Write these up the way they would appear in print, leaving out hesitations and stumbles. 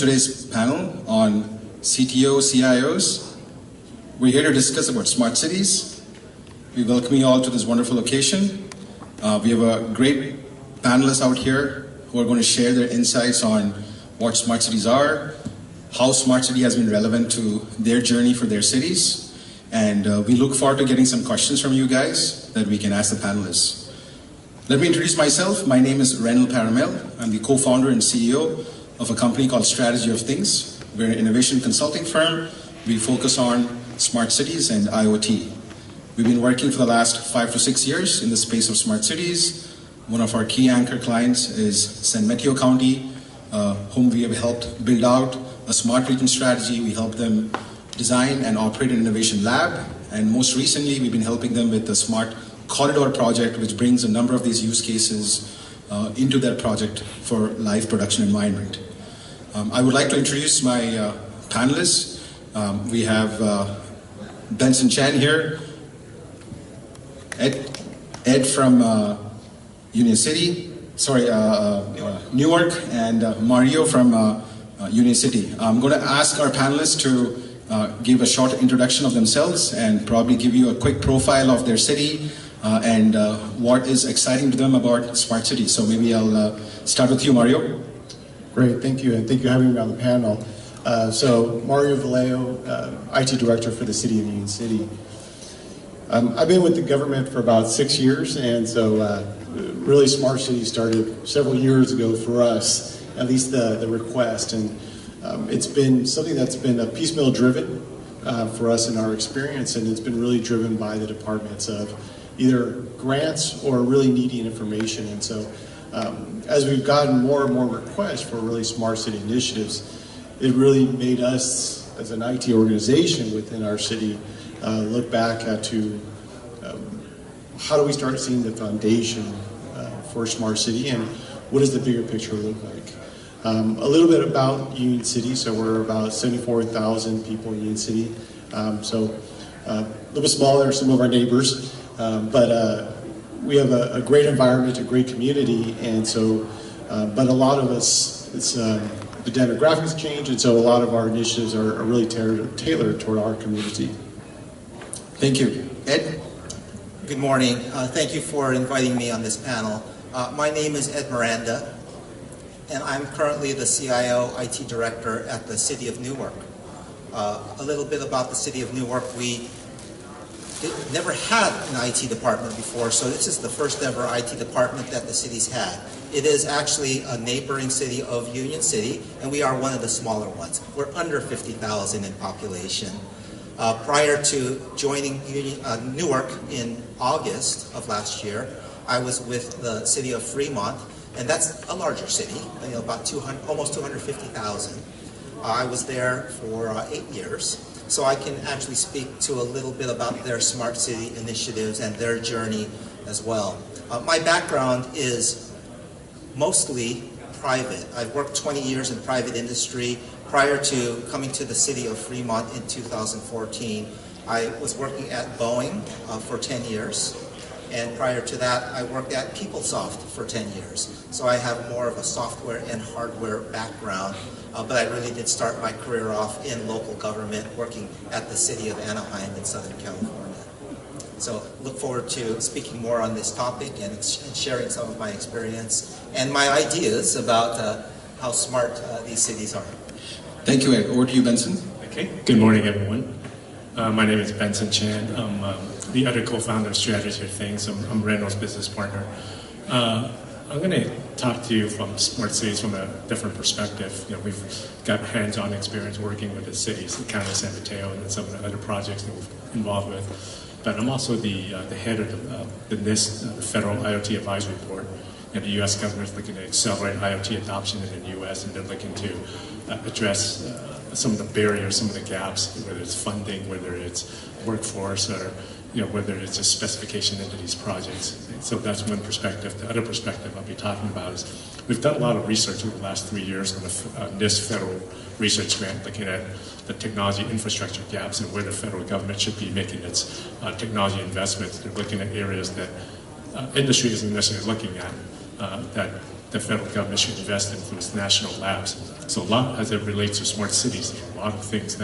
today's panel on CTO, CIOs. We're here to discuss about smart cities. We welcome you all to this wonderful location. We have a great panelists out here who are going to share their insights on what smart cities are, how smart city has been relevant to their journey for their cities, and we look forward to getting some questions from you guys that we can ask the panelists. Let me introduce myself. My name is Renal Paramel. I'm the co-founder and CEO of a company called Strategy of Things. We're an innovation consulting firm. We focus on smart cities and IoT. We've been working for the last 5 to 6 years in the space of smart cities. One of our key anchor clients is San Mateo County, whom we have helped build out a smart region strategy. We help them design and operate an innovation lab. And most recently, we've been helping them with the smart corridor project, which brings a number of these use cases into their project for live production environment. I would like to introduce my panelists. We have Benson Chan here, Ed from Union City, Newark, and Mario from Union City. I'm going to ask our panelists to give a short introduction of themselves and probably give you a quick profile of their city and what is exciting to them about smart cities. So maybe I'll start with you, Mario. Great, thank you, and thank you for having me on the panel. So Mario Vallejo, IT Director for the City of Union City. I've been with the government for about 6 years, and so really Smart City started several years ago for us, at least the request, and it's been something that's been a piecemeal driven for us in our experience, and it's been really driven by the departments of either grants or really needing information. And so as we've gotten more and more requests for really smart city initiatives, it really made us as an IT organization within our city look back at how do we start seeing the foundation for a smart city, and what does the bigger picture look like? A little bit about Union City. So we're about 74,000 people in Union City. So a little bit smaller than some of our neighbors, but we have a great environment, a great community, and so, but a lot of us, it's the demographics change, and so a lot of our initiatives are really tailored toward our community. Thank you. Ed? Good morning. Thank you for inviting me on this panel. My name is Ed Miranda, and I'm currently the CIO IT Director at the City of Newark. A little bit about the City of Newark. We never had an IT department before, so this is the first ever IT department that the city's had. It is actually a neighboring city of Union City, and we are one of the smaller ones. We're under 50,000 in population. Prior to joining Newark in August of last year, I was with the city of Fremont, and that's a larger city, about almost 250,000. I was there for 8 years. So I can actually speak to a little bit about their smart city initiatives and their journey as well. My background is mostly private. I've worked 20 years in private industry. Prior to coming to the city of Fremont in 2014, I was working at Boeing for 10 years. And prior to that, I worked at PeopleSoft for 10 years. So I have more of a software and hardware background. But I really did start my career off in local government, working at the city of Anaheim in Southern California. So look forward to speaking more on this topic and sharing some of my experience and my ideas about how smart these cities are. Thank you, Ed. Over to you, Benson. Okay. Good morning, everyone. My name is Benson Chan. I'm the other co-founder of Strategy of Things. I'm Reynolds' business partner. I'm going to talk to you from smart cities from a different perspective. We've got hands-on experience working with the cities, the county of San Mateo, and some of the other projects that we're involved with. But I'm also the head of the NIST, the Federal IoT Advisory Board. And the U.S. government is looking to accelerate IoT adoption in the U.S., and they're looking to address some of the barriers, some of the gaps, whether it's funding, whether it's workforce, or whether it's a specification into these projects. So that's one perspective. The other perspective I'll be talking about is we've done a lot of research over the last 3 years on the NIST federal research grant, looking at the technology infrastructure gaps and where the federal government should be making its technology investments. They're looking at areas that industry isn't necessarily looking at, that the federal government should invest in those national labs. So a lot, as it relates to smart cities, there's a lot of things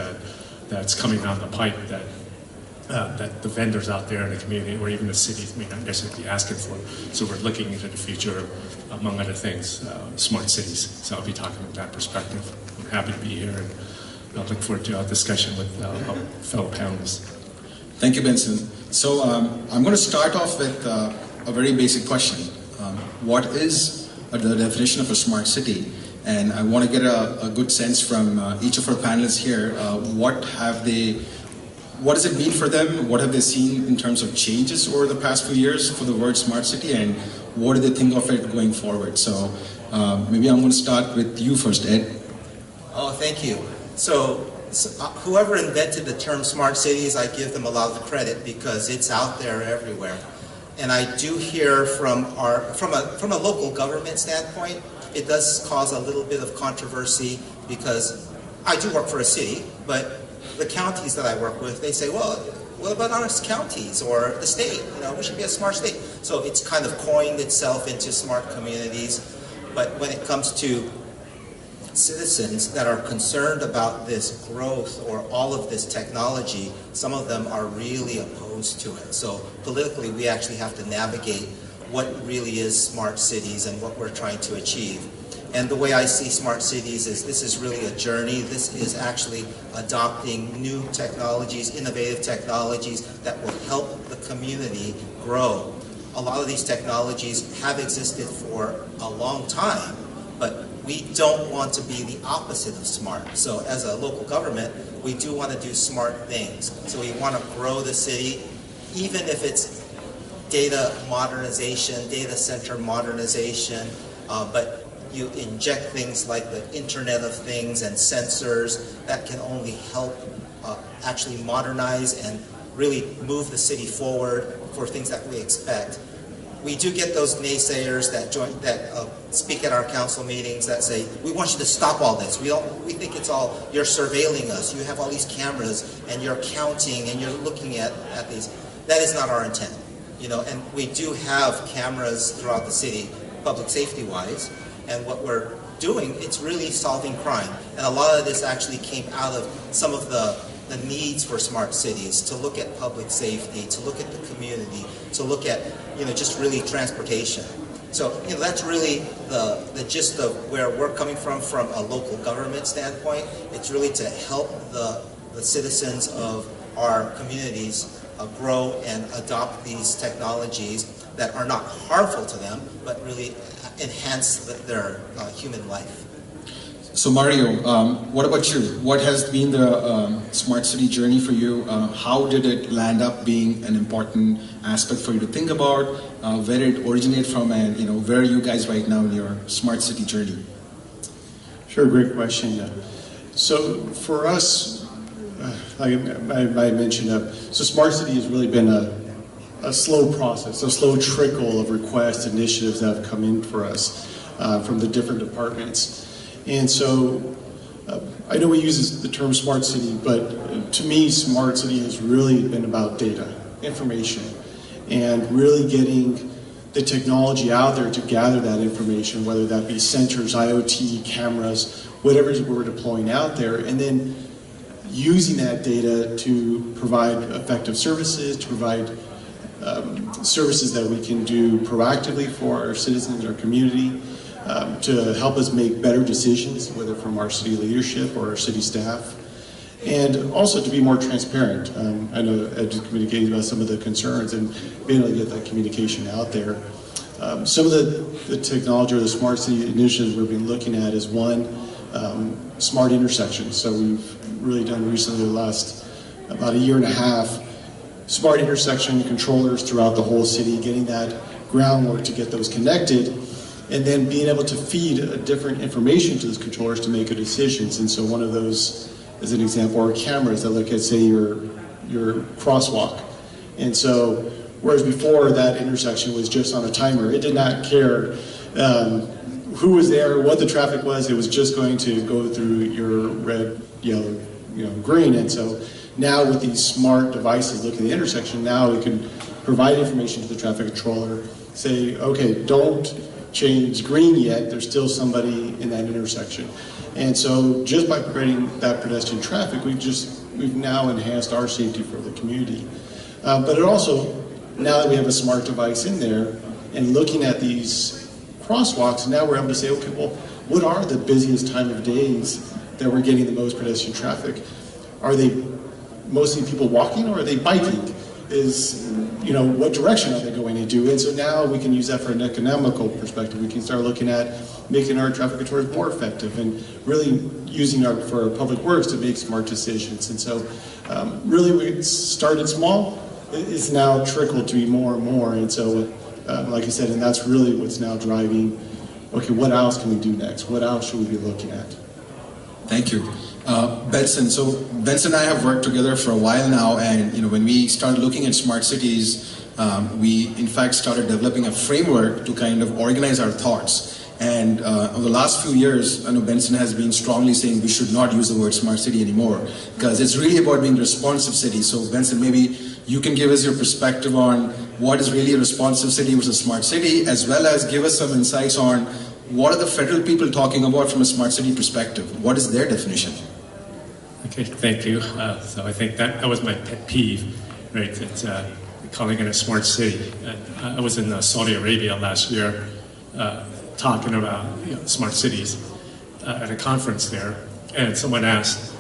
that's coming down the pipe that that the vendors out there in the community or even the cities may not necessarily be asking for. So we're looking into the future, among other things, smart cities. So I'll be talking from that perspective. I'm happy to be here, and I look forward to our discussion with fellow panelists. Thank you, Benson. So I'm going to start off with a very basic question. What is the definition of a smart city? And I want to get a good sense from each of our panelists here. What does it mean for them? What have they seen in terms of changes over the past few years for the word smart city, and what do they think of it going forward? So maybe I'm going to start with you first, Ed. Oh, thank you. So whoever invented the term smart cities, I give them a lot of credit because it's out there everywhere. And I do hear from a local government standpoint, it does cause a little bit of controversy because I do work for a city, but the counties that I work with, they say, well, what about our counties or the state? You know, we should be a smart state. So it's kind of coined itself into smart communities. But when it comes to citizens that are concerned about this growth or all of this technology, some of them are really opposed to it. So politically, we actually have to navigate what really is smart cities and what we're trying to achieve. And the way I see smart cities is this is really a journey. This is actually adopting new technologies, innovative technologies that will help the community grow. A lot of these technologies have existed for a long time, but we don't want to be the opposite of smart. So as a local government, we do want to do smart things. So we want to grow the city, even if it's data modernization, data center modernization, but you inject things like the Internet of Things and sensors that can only help actually modernize and really move the city forward for things that we expect. We do get those naysayers that speak at our council meetings that say, we want you to stop all this. We think it's all, you're surveilling us. You have all these cameras and you're counting and you're looking at these. That is not our intent. You know, and we do have cameras throughout the city, public safety-wise. And what we're doing, it's really solving crime. And a lot of this actually came out of some of the needs for smart cities, to look at public safety, to look at the community, to look at, you know, just really transportation. So, you know, that's really the gist of where we're coming from a local government standpoint. It's really to help the citizens of our communities grow and adopt these technologies that are not harmful to them, but really enhance their human life. So Mario, what about you? What has been the smart city journey for you? How did it land up being an important aspect for you to think about? Where did it originate from, and where are you guys right now in your smart city journey? Sure, great question. So for us, like I mentioned, so smart city has really been a slow process, a slow trickle of requests, initiatives that have come in for us from the different departments. And so I know we use the term smart city, but to me, smart city has really been about data, information, and really getting the technology out there to gather that information, whether that be sensors, IoT, cameras, whatever we're deploying out there, and then using that data to provide effective services, to provide services that we can do proactively for our citizens, our community, to help us make better decisions, whether from our city leadership or our city staff, and also to be more transparent. I know Ed just communicated about some of the concerns and being able to get that communication out there. Some of the technology or the smart city initiatives we've been looking at is one, smart intersections. So we've really done recently, the last about a year and a half, smart intersection controllers throughout the whole city, getting that groundwork to get those connected, and then being able to feed different information to those controllers to make decisions. And so one of those, as an example, are cameras that look at, say, your crosswalk. And so, whereas before that intersection was just on a timer, it did not care who was there, what the traffic was, it was just going to go through your red, yellow, green. And so now with these smart devices looking at the intersection, now we can provide information to the traffic controller, say, okay, don't changed green yet, there's still somebody in that intersection. And so just by creating that pedestrian traffic, we've now enhanced our safety for the community. But it also, now that we have a smart device in there and looking at these crosswalks, now we're able to say, okay, well, what are the busiest time of days that we're getting the most pedestrian traffic? Are they mostly people walking or are they biking? What direction are they going into? And so now we can use that for an economical perspective. We can start looking at making our traffic controllers more effective and really using for our public works to make smart decisions. And so really we started small, it's now trickled to be more and more. And so like I said, and that's really what's now driving, okay, what else can we do next? What else should we be looking at? Thank you. Benson, so Benson and I have worked together for a while now, and when we started looking at smart cities, we in fact started developing a framework to kind of organize our thoughts. And over the last few years, I know Benson has been strongly saying we should not use the word smart city anymore, because it's really about being a responsive city. So Benson, maybe you can give us your perspective on what is really a responsive city versus smart city, as well as give us some insights on what are the federal people talking about from a smart city perspective? What is their definition? Okay, thank you. So I think that was my pet peeve, right? It's calling it a smart city. I was in Saudi Arabia last year talking about smart cities at a conference there, and someone asked,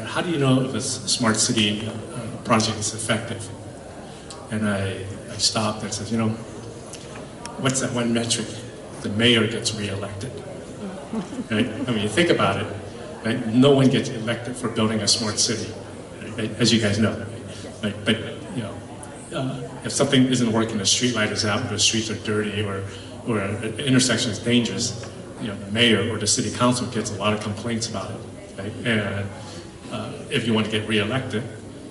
how do you know if a smart city project is effective? And I stopped and said, what's that one metric? The mayor gets reelected. Right? I mean, you think about it, right? No one gets elected for building a smart city, right? As you guys know. Right? But if something isn't working, a street light is out, or the streets are dirty, or an intersection is dangerous, the mayor or the city council gets a lot of complaints about it. Right? And if you want to get reelected,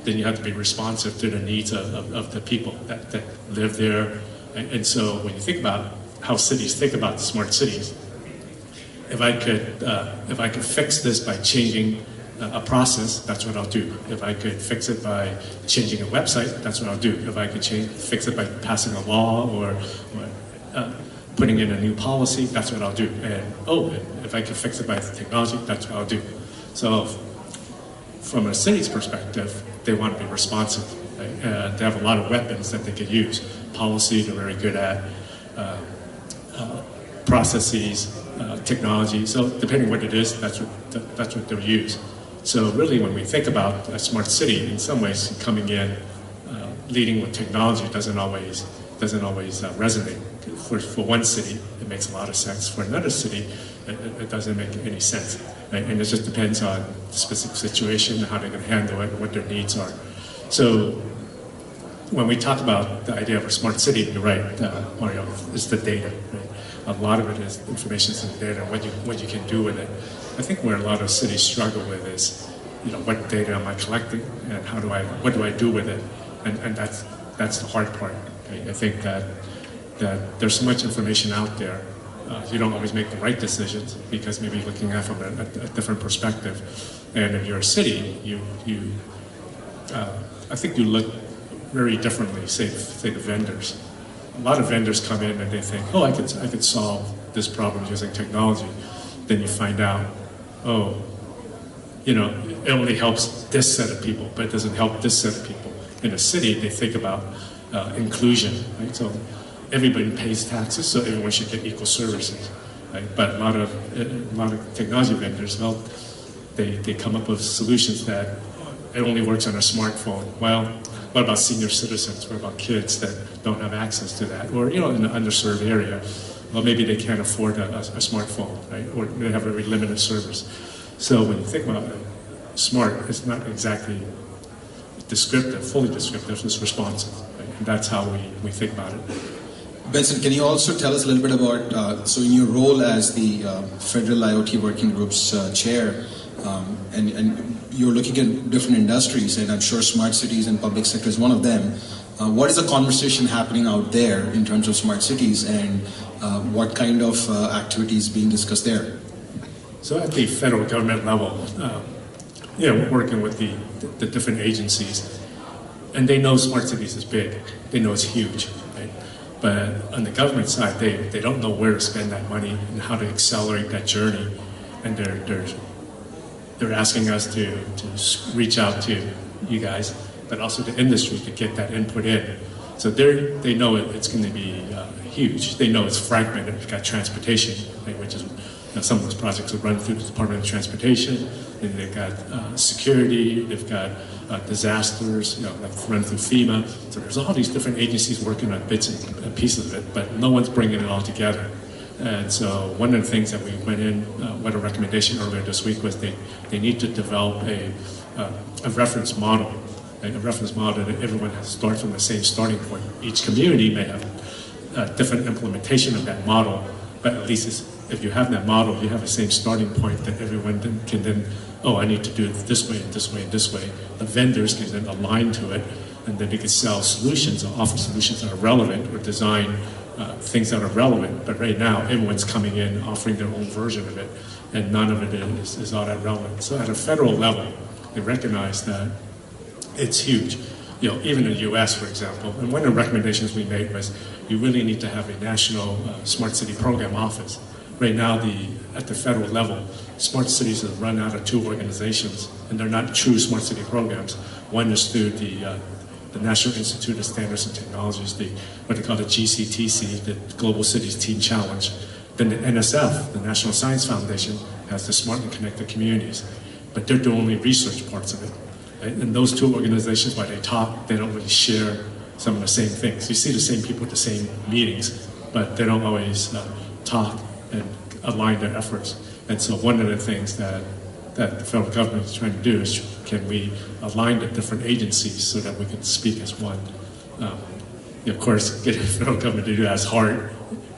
then you have to be responsive to the needs of the people that live there. And so when you think about how cities think about smart cities, if I could fix this by changing a process, that's what I'll do. If I could fix it by changing a website, that's what I'll do. If I could fix it by passing a law or putting in a new policy, that's what I'll do. And if I could fix it by technology, that's what I'll do. So from a city's perspective, they want to be responsive. Right? They have a lot of weapons that they could use. Policy, they're very good at. Processes, technology. So depending what it is, that's what they'll use. So really, when we think about a smart city, in some ways, coming in, leading with technology doesn't always resonate. For one city, it makes a lot of sense. For another city, it doesn't make any sense. Right? And it just depends on the specific situation, how they're going to handle it, what their needs are. So when we talk about the idea of a smart city, you're right, Mario, it's the data. Right? A lot of it is information in the data, what you can do with it. I think where a lot of cities struggle with is, what data am I collecting, and what do I do with it? And that's the hard part. Right? I think that there's so much information out there. You don't always make the right decisions because maybe you're looking at it from a different perspective. And if you're a city, I think you look very differently, say the vendors. A lot of vendors come in and they think, I could solve this problem using technology. Then you find out, it only helps this set of people, but it doesn't help this set of people. In a city, they think about inclusion, right? So everybody pays taxes, so everyone should get equal services, right? But a lot of technology vendors, they come up with solutions that it only works on a smartphone. Well, what about senior citizens? What about kids that don't have access to that? Or, in an underserved area, well, maybe they can't afford a smartphone, right? Or they have a very limited service. So when you think about it, smart, it's not exactly descriptive, fully descriptive, it's responsive. Right? And that's how we think about it. Benson, can you also tell us a little bit about, so in your role as the Federal IoT Working Group's chair, and you're looking at different industries, and I'm sure smart cities and public sector is one of them. What is the conversation happening out there in terms of smart cities, and what kind of activities being discussed there? So at the federal government level, we're working with the different agencies, and they know smart cities is big. They know it's huge. Right? But on the government side, they don't know where to spend that money and how to accelerate that journey. And they're asking us to reach out to you guys, but also the industry to get that input in. So they know it's going to be huge. They know it's fragmented. We've got transportation, right, which is some of those projects will run through the Department of Transportation. And they've got security. They've got disasters, like run through FEMA. So there's all these different agencies working on bits and pieces of it, but no one's bringing it all together. And so one of the things that we went in, what a recommendation earlier this week was they need to develop a reference model. A reference model that everyone has to start from the same starting point. Each community may have a different implementation of that model, but at least if you have that model, you have the same starting point that everyone can then, I need to do it this way and this way and this way. The vendors can then align to it, and then they can sell solutions or offer solutions that are relevant or design things that are relevant. But right now, everyone's coming in offering their own version of it, and none of it is all that relevant. So at a federal level, they recognize that it's huge. Even in the U.S., for example, and one of the recommendations we made was you really need to have a national smart city program office. Right now, at the federal level, smart cities are run out of two organizations, and they're not true smart city programs. One is through the National Institute of Standards and Technologies, what they call the GCTC, the Global Cities Team Challenge. Then the NSF, the National Science Foundation, has the Smart and Connected Communities, but they're doing only research parts of it. And those two organizations, while they talk, they don't really share some of the same things. You see the same people at the same meetings, but they don't always talk and align their efforts. And so one of the things that the federal government is trying to do is, can we align the different agencies so that we can speak as one? Of course, getting the federal government to do that is hard.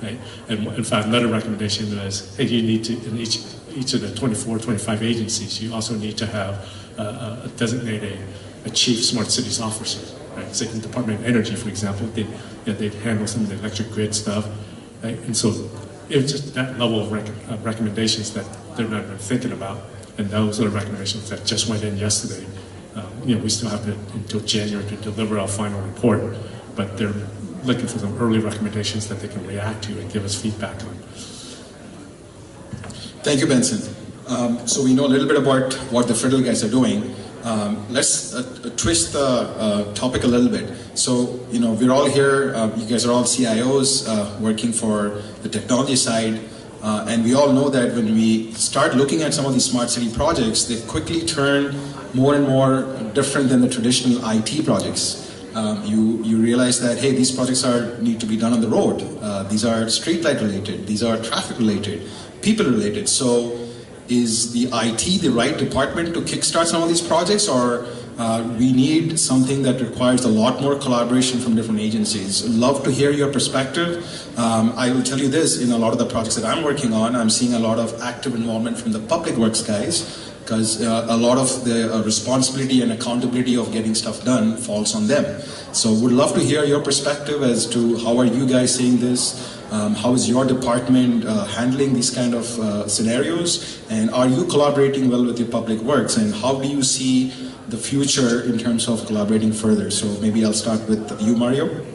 Right? And in fact, another recommendation is, hey, you need to, in each of the 24, 25 agencies, you also need to have designate a chief smart cities officer. Right? So in the Department of Energy, for example, they handle some of the electric grid stuff. Right? And so it's just that level of recommendations that they're not even thinking about. And those are the recommendations that just went in yesterday. We still have until January to deliver our final report, but they're looking for some early recommendations that they can react to and give us feedback on. Thank you, Benson. So we know a little bit about what the federal guys are doing. Let's twist the topic a little bit. So, we're all here, you guys are all CIOs working for the technology side, and we all know that when we start looking at some of these smart city projects, they quickly turn more and more different than the traditional IT projects. You realize that, hey, these projects need to be done on the road. These are streetlight related, these are traffic related, people related. So is the IT the right department to kickstart some of these projects, or we need something that requires a lot more collaboration from different agencies? Love to hear your perspective. I will tell you this, in a lot of the projects that I'm working on, I'm seeing a lot of active involvement from the public works guys, because a lot of the responsibility and accountability of getting stuff done falls on them. So would love to hear your perspective as to how are you guys seeing this? How is your department handling these kind of scenarios? And are you collaborating well with your public works? And how do you see the future in terms of collaborating further? So maybe I'll start with you, Mario.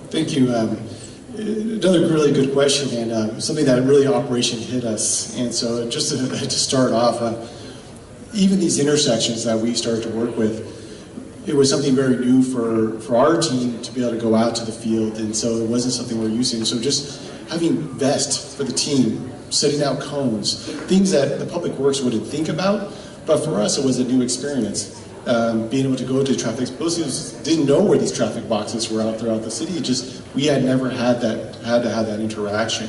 Thank you. Another really good question, and something that really Operation hit us. And so just to start off, even these intersections that we started to work with, it was something very new for our team to be able to go out to the field, and so it wasn't something we're using. So just having vests for the team, setting out cones, things that the public works wouldn't think about, but for us it was a new experience. Being able to go to traffic explosives, didn't know where these traffic boxes were out throughout the city. Just we had never had to have that interaction,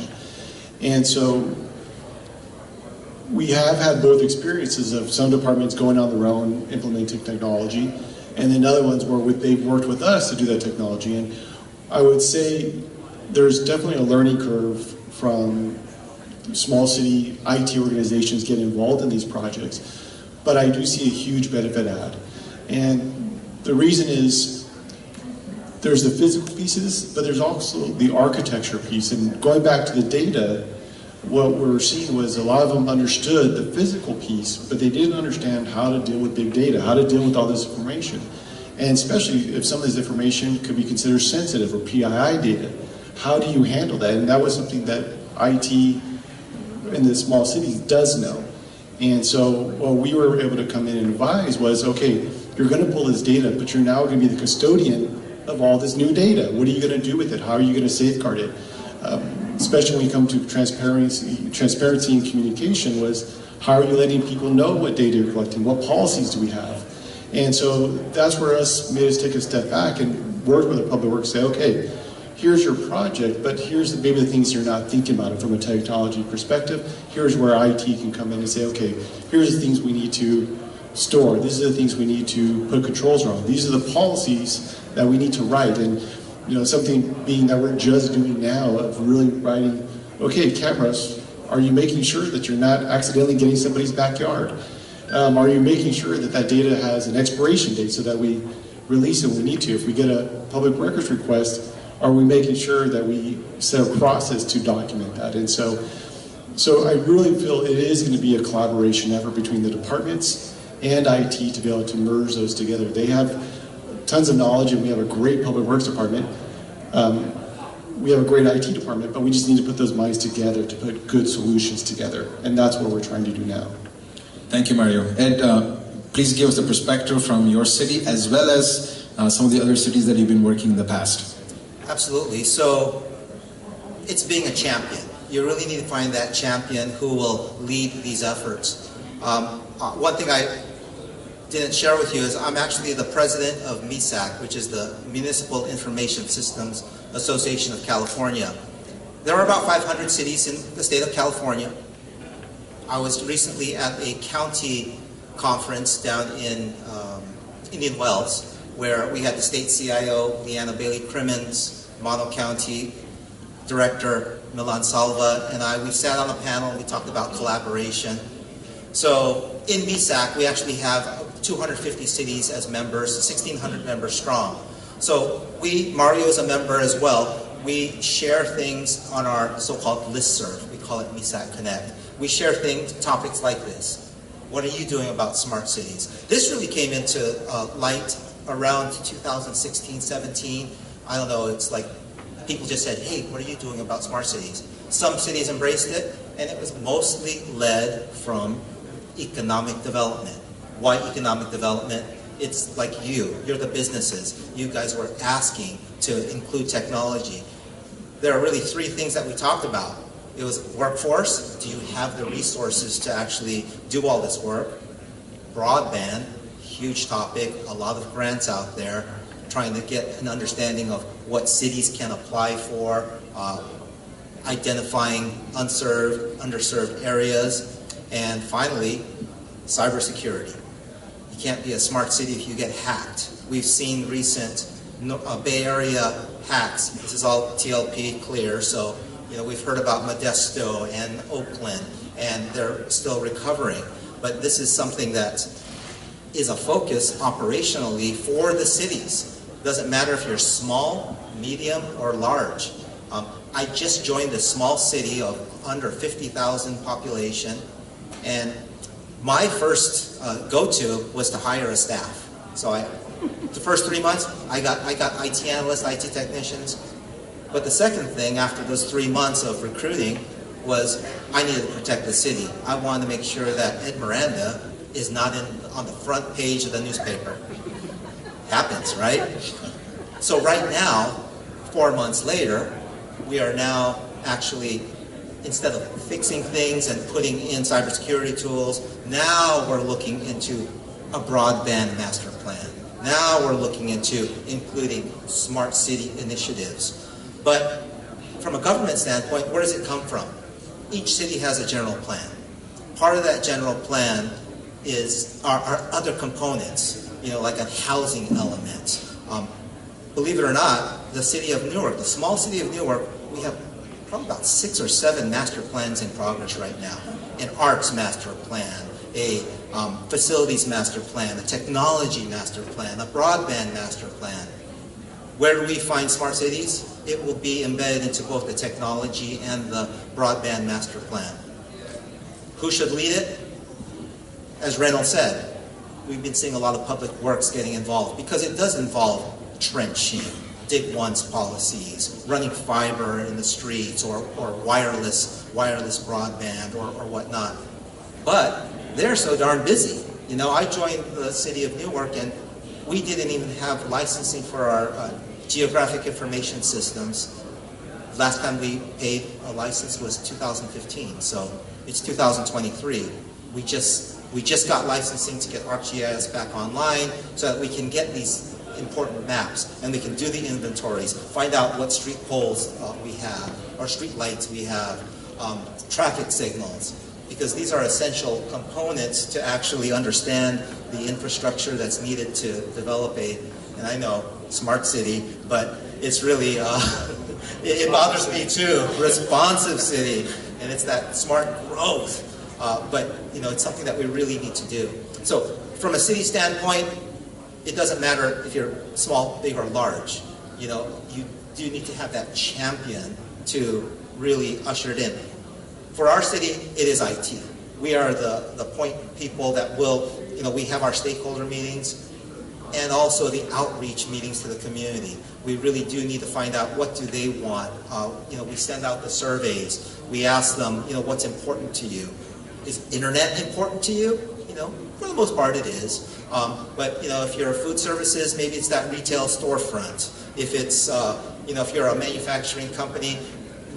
and so we have had both experiences of some departments going on their own, implementing technology, and then other ones where they've worked with us to do that technology. And I would say there's definitely a learning curve from small city IT organizations getting involved in these projects. But I do see a huge benefit add. And the reason is there's the physical pieces, but there's also the architecture piece. And going back to the data, what we're seeing was a lot of them understood the physical piece, but they didn't understand how to deal with big data, how to deal with all this information. And especially if some of this information could be considered sensitive or PII data, how do you handle that? And that was something that IT in the small cities does know. And so what we were able to come in and advise was, okay, you're going to pull this data, but you're now going to be the custodian of all this new data. What are you going to do with it? How are you going to safeguard it? Especially when you come to transparency and communication, was how are you letting people know what data you're collecting? What policies do we have? And so that's where made us take a step back and work with the public works, say, okay, here's your project, but here's maybe the things you're not thinking about it from a technology perspective. Here's where IT can come in and say, okay, here's the things we need to store. These are the things we need to put controls around. These are the policies that we need to write. And something being that we're just doing now of really writing, okay, cameras, are you making sure that you're not accidentally getting somebody's backyard? Are you making sure that that data has an expiration date so that we release it when we need to? If we get a public records request, are we making sure that we set a process to document that? And so I really feel it is going to be a collaboration effort between the departments and IT to be able to merge those together. They have tons of knowledge, and we have a great public works department. We have a great IT department, but we just need to put those minds together to put good solutions together. And that's what we're trying to do now. Thank you, Mario. Ed, please give us the perspective from your city as well as some of the other cities that you've been working in the past. Absolutely. So it's being a champion. You really need to find that champion who will lead these efforts. One thing I didn't share with you is I'm actually the president of MISAC, which is the Municipal Information Systems Association of California. There are about 500 cities in the state of California. I was recently at a county conference down in Indian Wells, where we had the state CIO, Leanna Bailey-Crimmins, Mono County Director Milan Salva, and we sat on a panel and we talked about collaboration. So in MISAC, we actually have 250 cities as members, 1,600 members strong. So Mario is a member as well. We share things on our so-called listserv. We call it MISAC Connect. We share topics like this. What are you doing about smart cities? This really came into light around 2016, 17. I don't know, it's like people just said, hey, what are you doing about smart cities? Some cities embraced it, and it was mostly led from economic development. Why economic development? It's like you're the businesses. You guys were asking to include technology. There are really three things that we talked about. It was workforce. Do you have the resources to actually do all this work? Broadband, huge topic, a lot of grants out there, trying to get an understanding of what cities can apply for, identifying underserved areas, and finally, cybersecurity. You can't be a smart city if you get hacked. We've seen recent Bay Area hacks. This is all TLP clear, so we've heard about Modesto and Oakland, and they're still recovering. But this is something that is a focus operationally for the cities. Doesn't matter if you're small, medium, or large. I just joined a small city of under 50,000 population, and my first go-to was to hire a staff. So the first 3 months, I got IT analysts, IT technicians. But the second thing after those 3 months of recruiting was I needed to protect the city. I wanted to make sure that Ed Miranda is not on the front page of the newspaper. Happens, right? So right now, 4 months later, we are now actually, instead of fixing things and putting in cybersecurity tools, now we're looking into a broadband master plan. Now we're looking into including smart city initiatives. But from a government standpoint, where does it come from? Each city has a general plan. Part of that general plan are other components, like a housing element. Believe it or not, the city of Newark, the small city of Newark, we have probably about 6 or 7 master plans in progress right now. An arts master plan, a facilities master plan, a technology master plan, a broadband master plan. Where do we find smart cities? It will be embedded into both the technology and the broadband master plan. Who should lead it? As Reynolds said, we've been seeing a lot of public works getting involved because it does involve trenching, dig once policies, running fiber in the streets, or wireless broadband or whatnot. But they're so darn busy. You know, I joined the city of Newark and we didn't even have licensing for our geographic information systems. Last time we paid a license was 2015, so it's 2023. We just got licensing to get ArcGIS back online so that we can get these important maps and we can do the inventories, find out what street poles we have, or street lights we have, traffic signals, because these are essential components to actually understand the infrastructure that's needed to develop and I know, smart city, but it's really, it bothers me too, responsive city, and it's that smart growth. But you know, it's something that we really need to do. So from a city standpoint, it doesn't matter if you're small, big, or large. You know, you do need to have that champion to really usher it in. For our city, it is IT. We are the point people that will, you know, we have our stakeholder meetings and also the outreach meetings to the community. We really do need to find out what do they want. You know, we send out the surveys. We ask them, you know, what's important to you. Is internet important to you? You know, for the most part it is. But you know, if you're food services, maybe it's that retail storefront. If it's, you know, if you're a manufacturing company,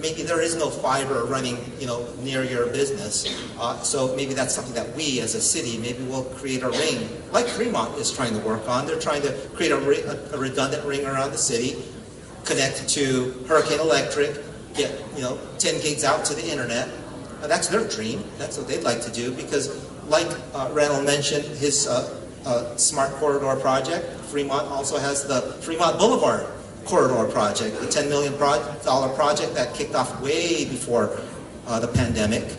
maybe there is no fiber running, you know, near your business. So maybe that's something that we as a city, maybe we'll create a ring, like Fremont is trying to work on. They're trying to create a redundant ring around the city, connect to Hurricane Electric, get, you know, 10 gigs out to the internet. That's their dream. That's what they'd like to do because, like Randall mentioned, his Smart Corridor project, Fremont also has the Fremont Boulevard Corridor project, the $10 million project that kicked off way before the pandemic.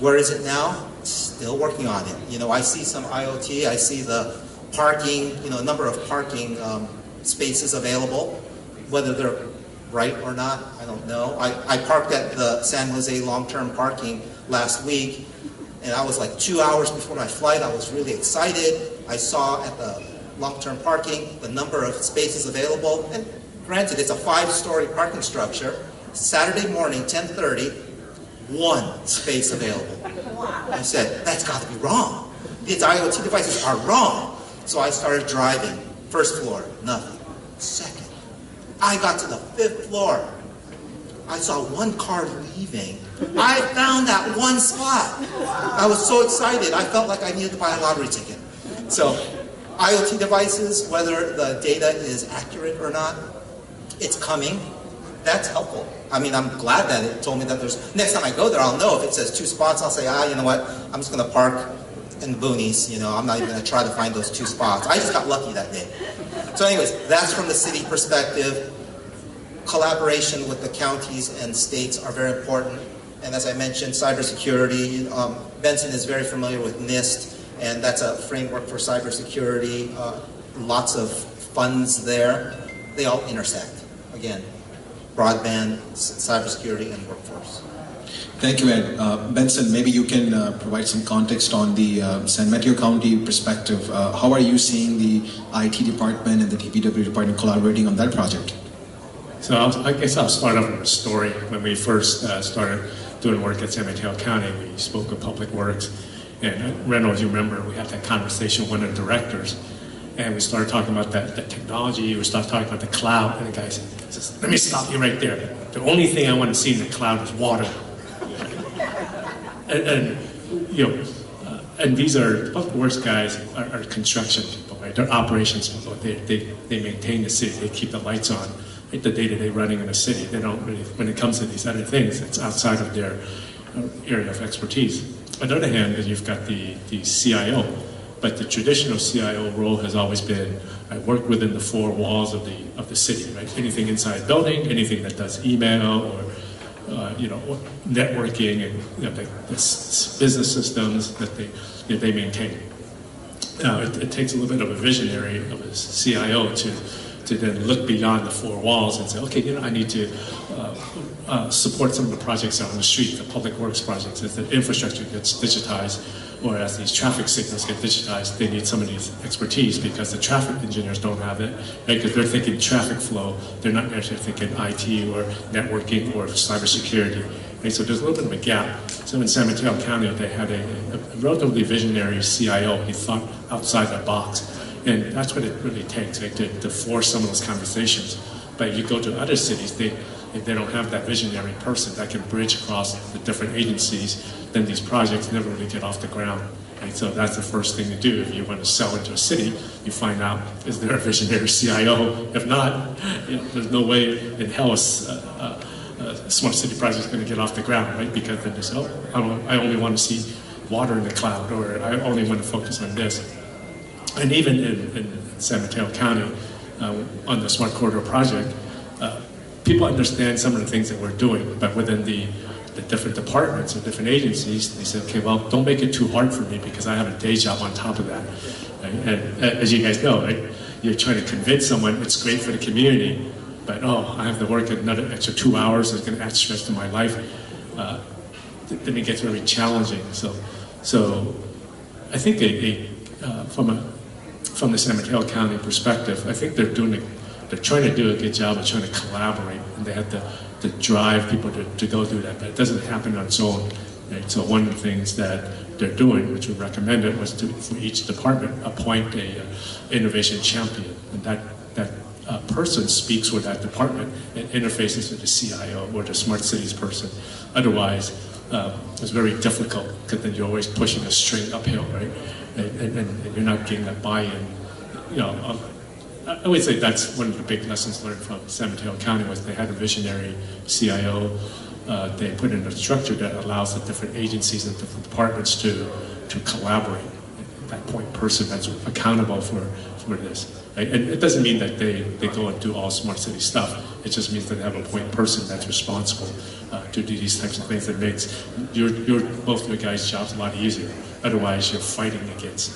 Where is it now? Still working on it. You know, I see some IoT, I see the parking, you know, a number of parking spaces available. Whether they're right or not, I don't know. I parked at the San Jose long-term parking last week, and I was like 2 hours before my flight. I was really excited. I saw at the long-term parking the number of spaces available, and granted, it's a 5-story parking structure. Saturday morning, 10:30, 1 space available. I said, that's got to be wrong. These IoT devices are wrong. So I started driving. First floor, nothing. Second. I got to the 5th floor. I saw 1 car leaving. I found that 1 spot. I was so excited. I felt like I needed to buy a lottery ticket. So IoT devices, whether the data is accurate or not, it's coming. That's helpful. I mean, I'm glad that it told me that there's, next time I go there, I'll know if it says 2 spots, I'll say, you know what, I'm just going to park in the boonies, you know, I'm not even going to try to find those 2 spots. I just got lucky that day. So anyways, that's from the city perspective. Collaboration with the counties and states are very important. And as I mentioned, cybersecurity, Benson is very familiar with NIST, and that's a framework for cybersecurity. Lots of funds there. They all intersect. Again, broadband, cybersecurity, and workforce. Thank you, Ed. Benson, maybe you can provide some context on the San Mateo County perspective. How are you seeing the IT department and the DPW department collaborating on that project? So I guess I'll start off with a story. When we first started doing work at San Mateo County, we spoke of Public Works. And Reynolds, you remember, we had that conversation with one of the directors. And we started talking about that technology, we started talking about the cloud, and the guy says, let me stop you right there. The only thing I want to see in the cloud is water. and you know, and these are, Public Works guys are construction people, right? They're operations people. They maintain the city, they keep the lights on, right? The day-to-day running in the city. They don't really, when it comes to these other things, it's outside of their area of expertise. On the other hand, you've got the CIO. But the traditional CIO role has always been, I work within the 4 walls of the city, right? Anything inside the building, anything that does email or you know, networking and you know, the business systems that they maintain. Now, it takes a little bit of a visionary of a CIO to then look beyond the 4 walls and say, okay, you know, I need to support some of the projects out on the street, the public works projects, as the infrastructure gets digitized. or as these traffic signals get digitized, they need somebody's expertise because the traffic engineers don't have it, right? Because they're thinking traffic flow, they're not actually thinking IT or networking or cybersecurity. Right? So there's a little bit of a gap. So in San Mateo County, they had a relatively visionary CIO. He thought outside the box. And that's what it really takes, right, to force some of those conversations. But if you go to other cities, if they don't have that visionary person that can bridge across the different agencies, then these projects never really get off the ground. Right? So that's the first thing to do. If you want to sell into a city, you find out, is there a visionary CIO? If not, there's no way in hell a smart city project is going to get off the ground, right? Because then they say, oh, I only want to see water in the cloud, or I only want to focus on this. And even in San Mateo County, on the Smart Corridor project, people understand some of the things that we're doing, but within the different departments or different agencies, they say, okay, well, don't make it too hard for me because I have a day job on top of that. Right? And as you guys know, right, you're trying to convince someone it's great for the community, but I have to work another extra 2 hours, it's going to add stress to my life. Then it gets very challenging. So I think from the San Mateo County perspective, I think they're trying to do a good job of trying to collaborate, and they have to drive people to go do that. But it doesn't happen on its own. Right? So one of the things that they're doing, which we recommended, was for each department appoint a innovation champion, and that person speaks with that department and interfaces with the CIO or the smart cities person. Otherwise, it's very difficult because then you're always pushing a string uphill, right? And you're not getting that buy-in. I would say that's one of the big lessons learned from San Mateo County was they had a visionary CIO. They put in a structure that allows the different agencies and different departments to collaborate. That point person that's accountable for this. Right? And it doesn't mean that they go and do all smart city stuff. It just means that they have a point person that's responsible to do these types of things that makes both your guys' jobs a lot easier. Otherwise, you're fighting against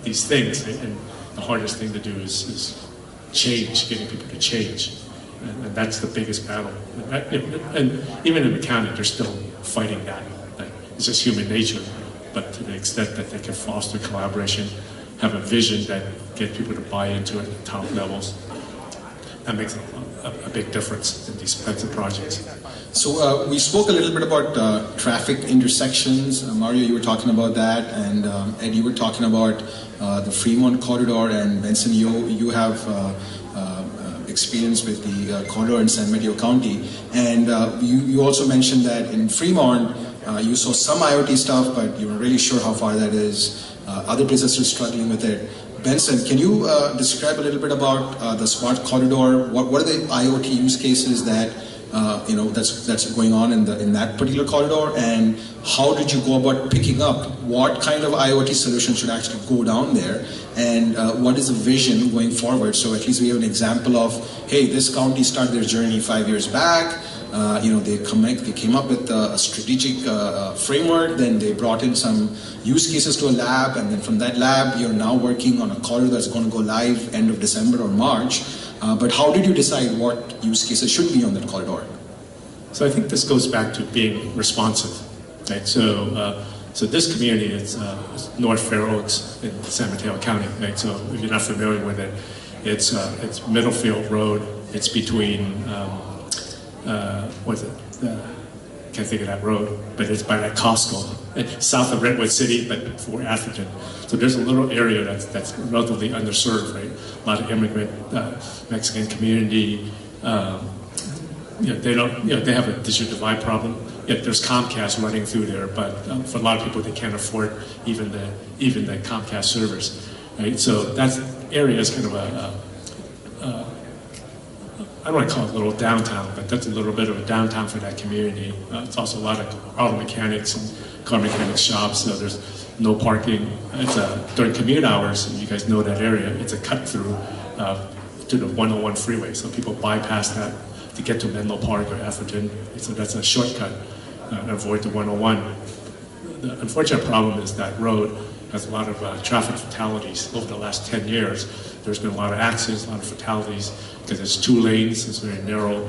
these things. And the hardest thing to do is change, getting people to change. And that's the biggest battle. And even in the county, they're still fighting that. It's just human nature. But to the extent that they can foster collaboration, have a vision that get people to buy into it at the top levels, that makes a big difference in these kinds of projects. So we spoke a little bit about traffic intersections. Mario, you were talking about that, and Ed, you were talking about the Fremont corridor, and Benson, you have experience with the corridor in San Mateo County, and you also mentioned that in Fremont you saw some IoT stuff, but you weren't really sure how far that is. Other places are struggling with it. Benson, can you describe a little bit about the smart corridor? What are the IoT use cases that that's going on in that particular corridor, and how did you go about picking up what kind of IoT solution should actually go down there, and what is the vision going forward? So at least we have an example of, hey, this county started their journey 5 years back. They came up with a strategic framework, then they brought in some use cases to a lab, and then from that lab you're now working on a corridor that's going to go live end of December or March. But how did you decide what use cases should be on that corridor? So I think this goes back to being responsive. Right? So this community is North Fair Oaks in San Mateo County. Right? So if you're not familiar with it, it's Middlefield Road. It's between can't think of that road, but it's by that Costco. It's south of Redwood City, but for Atherton. So there's a little area that's relatively underserved, right? A lot of immigrant Mexican community. They have a digital divide problem. Yet there's Comcast running through there, but for a lot of people, they can't afford even the Comcast service, right? So that area is kind of I don't want to call it a little downtown, but that's a little bit of a downtown for that community. It's also a lot of auto mechanics and car mechanics shops, so there's no parking. It's during commute hours, you guys know that area, it's a cut through to the 101 freeway, so people bypass that to get to Menlo Park or Atherton, so that's a shortcut and avoid the 101. The unfortunate problem is that road has a lot of traffic fatalities over the last 10 years. There's been a lot of accidents, a lot of fatalities, because it's 2 lanes, it's very narrow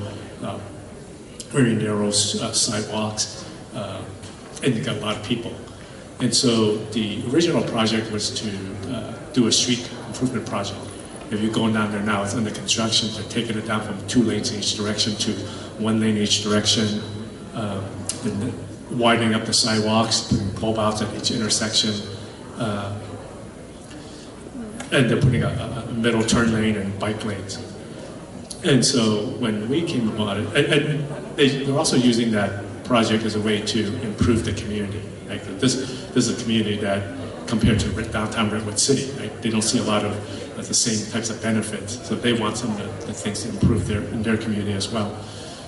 sidewalks, and you've got a lot of people. And so the original project was to do a street improvement project. If you're going down there now, it's under construction. They're taking it down from 2 lanes in each direction to 1 lane in each direction, and widening up the sidewalks, putting bulb outs at each intersection, and they're putting a middle turn lane and bike lanes. And so when we came about it, and they're also using that project as a way to improve the community. Like this is a community that, compared to downtown Redwood City, right, they don't see a lot of the same types of benefits. So they want some of the things to improve in their community as well.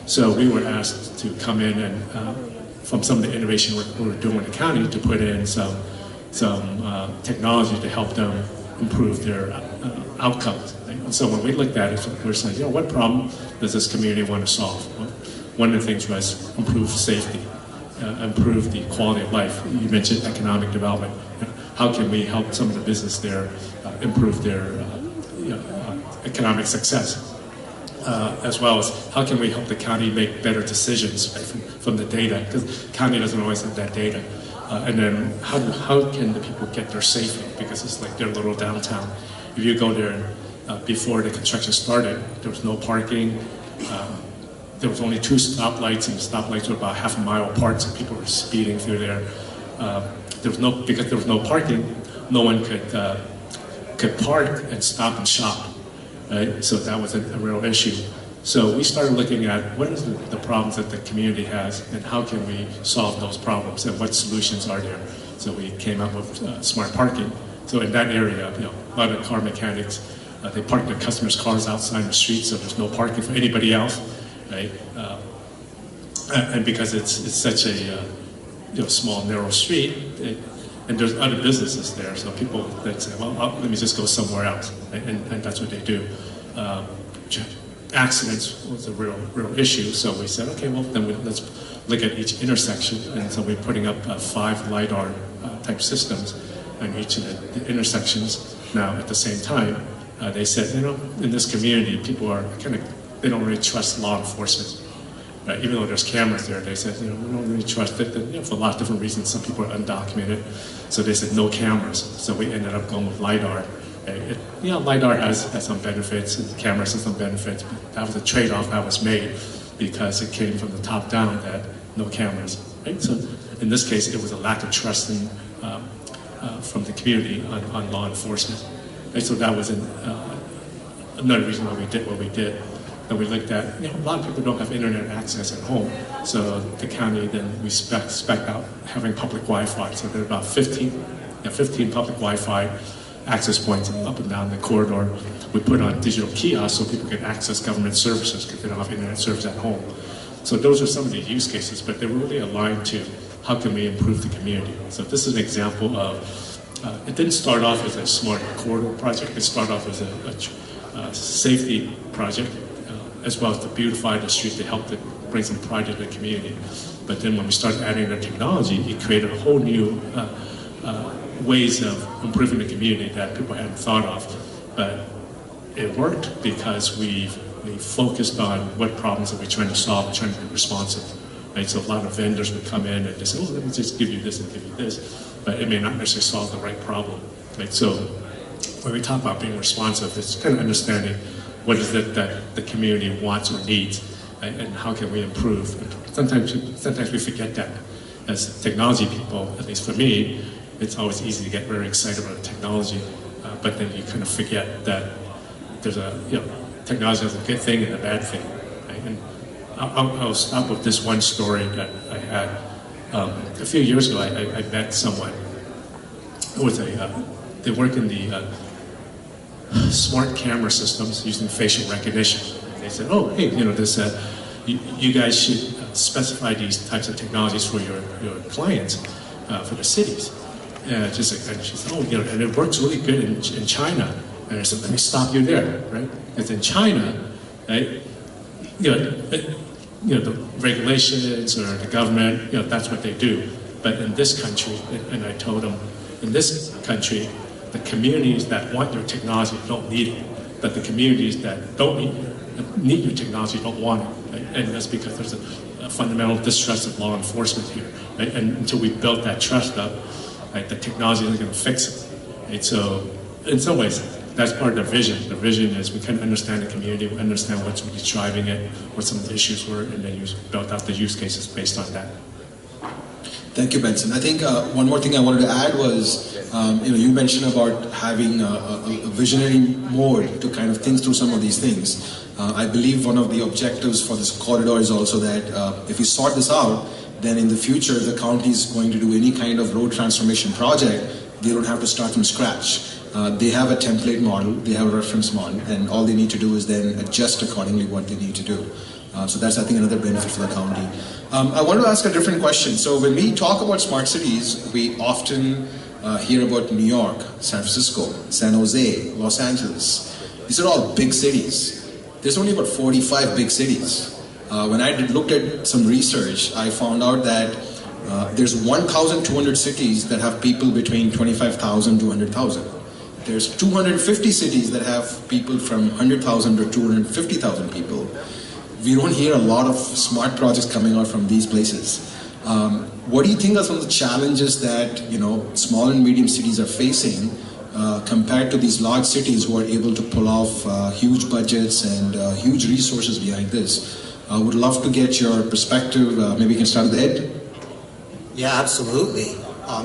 So we were asked to come in and, from some of the innovation work we were doing in the county, to put in some technology to help them improve their outcomes. And so when we looked at it, we were saying, you know, what problem does this community want to solve? Well, one of the things was improve safety, improve the quality of life. You mentioned economic development. How can we help some of the business there improve their economic success? As well as how can we help the county make better decisions, right, from the data, because the county doesn't always have that data. And then how can the people get there safely, because it's like their little downtown. If you go there before the construction started, there was no parking. There was only 2 stoplights, and the stoplights were about half a mile apart, so people were speeding through there. Because there was no parking, no one could park and stop and shop. Right? So that was a real issue. So we started looking at what is the problems that the community has, and how can we solve those problems, and what solutions are there. So we came up with smart parking. So in that area, you know, a lot of car mechanics, they park their customers' cars outside the street, so there's no parking for anybody else, right? And because it's such a small, narrow street, and there's other businesses there, so people that say, well, let me just go somewhere else, right? And that's what they do. Accidents was a real issue, so we said, okay, well, then let's look at each intersection, and so we're putting up 5 LiDAR type systems on each of the intersections. Now, at the same time, they said, you know, in this community, people are they don't really trust law enforcement. Right? Even though there's cameras there, they said, you know, we don't really trust it. For a lot of different reasons, some people are undocumented. So they said no cameras. So we ended up going with LiDAR. LiDAR has some benefits, and cameras have some benefits, but that was a trade-off that was made because it came from the top down that no cameras. Right? So in this case, it was a lack of trust from the community on law enforcement. Right? So that was another reason why we did what we did. And we looked at, a lot of people don't have internet access at home, so the county then we spec out having public Wi-Fi. So there are about 15 public Wi-Fi access points up and down the corridor. We put on digital kiosks so people can access government services because they don't have internet service at home. So those are some of the use cases, but they're really aligned to how can we improve the community. So this is an example of, it didn't start off as a smart corridor project, it started off as a safety project, as well as to beautify the street to help bring some pride to the community. But then when we started adding the technology, it created a whole new ways of improving the community that people hadn't thought of. But it worked because we focused on what problems are we trying to solve and trying to be responsive. Right? So a lot of vendors would come in and they say, oh, let me just give you this and give you this. But it may not necessarily solve the right problem. Right? So when we talk about being responsive, it's kind of understanding what is it that the community wants or needs, and how can we improve? And sometimes we forget that. As technology people, at least for me, it's always easy to get very excited about technology, but then you kind of forget that there's technology has a good thing and a bad thing. Right? And I'll stop with this one story that I had. A few years ago, I met someone who was they work in the smart camera systems using facial recognition. And they said, oh, hey, you guys should specify these types of technologies for your clients, for the cities. And she said, oh, and it works really good in China. And I said, let me stop you there, right? Because in China, right, the regulations or the government, that's what they do. But in this country, and I told them, in this country, the communities that want your technology don't need it, but the communities that don't need your technology don't want it. Right? And that's because there's a fundamental distrust of law enforcement here. Right? And until we built that trust up, Like the technology isn't going to fix it. Right? So in some ways, that's part of the vision. The vision is we kind of understand the community, we understand what's really driving it, what some of the issues were, and then you built out the use cases based on that. Thank you, Benson. I think one more thing I wanted to add was, you mentioned about having a visionary mode to kind of think through some of these things. I believe one of the objectives for this corridor is also that if we sort this out, then in the future the county is going to do any kind of road transformation project, they don't have to start from scratch. They have a template model, they have a reference model, and all they need to do is then adjust accordingly what they need to do. So that's, I think, another benefit for the county. I want to ask a different question. So when we talk about smart cities, we often hear about New York, San Francisco, San Jose, Los Angeles. These are all big cities. There's only about 45 big cities. When I looked at some research, I found out that there's 1,200 cities that have people between 25,000 to 100,000. There's 250 cities that have people from 100,000 to 250,000 people. We don't hear a lot of smart projects coming out from these places. What do you think are some of the challenges that small and medium cities are facing compared to these large cities who are able to pull off huge budgets and huge resources behind this? I would love to get your perspective. Maybe you can start with Ed. Yeah, absolutely.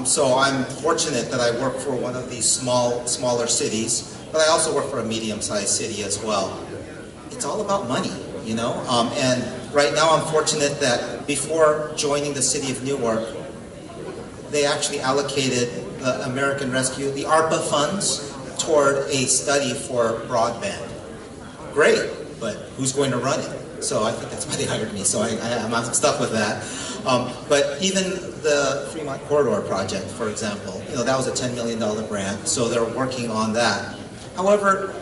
So I'm fortunate that I work for one of these smaller cities, but I also work for a medium-sized city as well. It's all about money, and right now I'm fortunate that before joining the city of Newark, they actually allocated the American Rescue, the ARPA funds, toward a study for broadband. Great, but who's going to run it? So I think that's why they hired me, so I'm stuck with that. But even the Fremont Corridor project, for example, that was a $10 million grant, so they're working on that. However,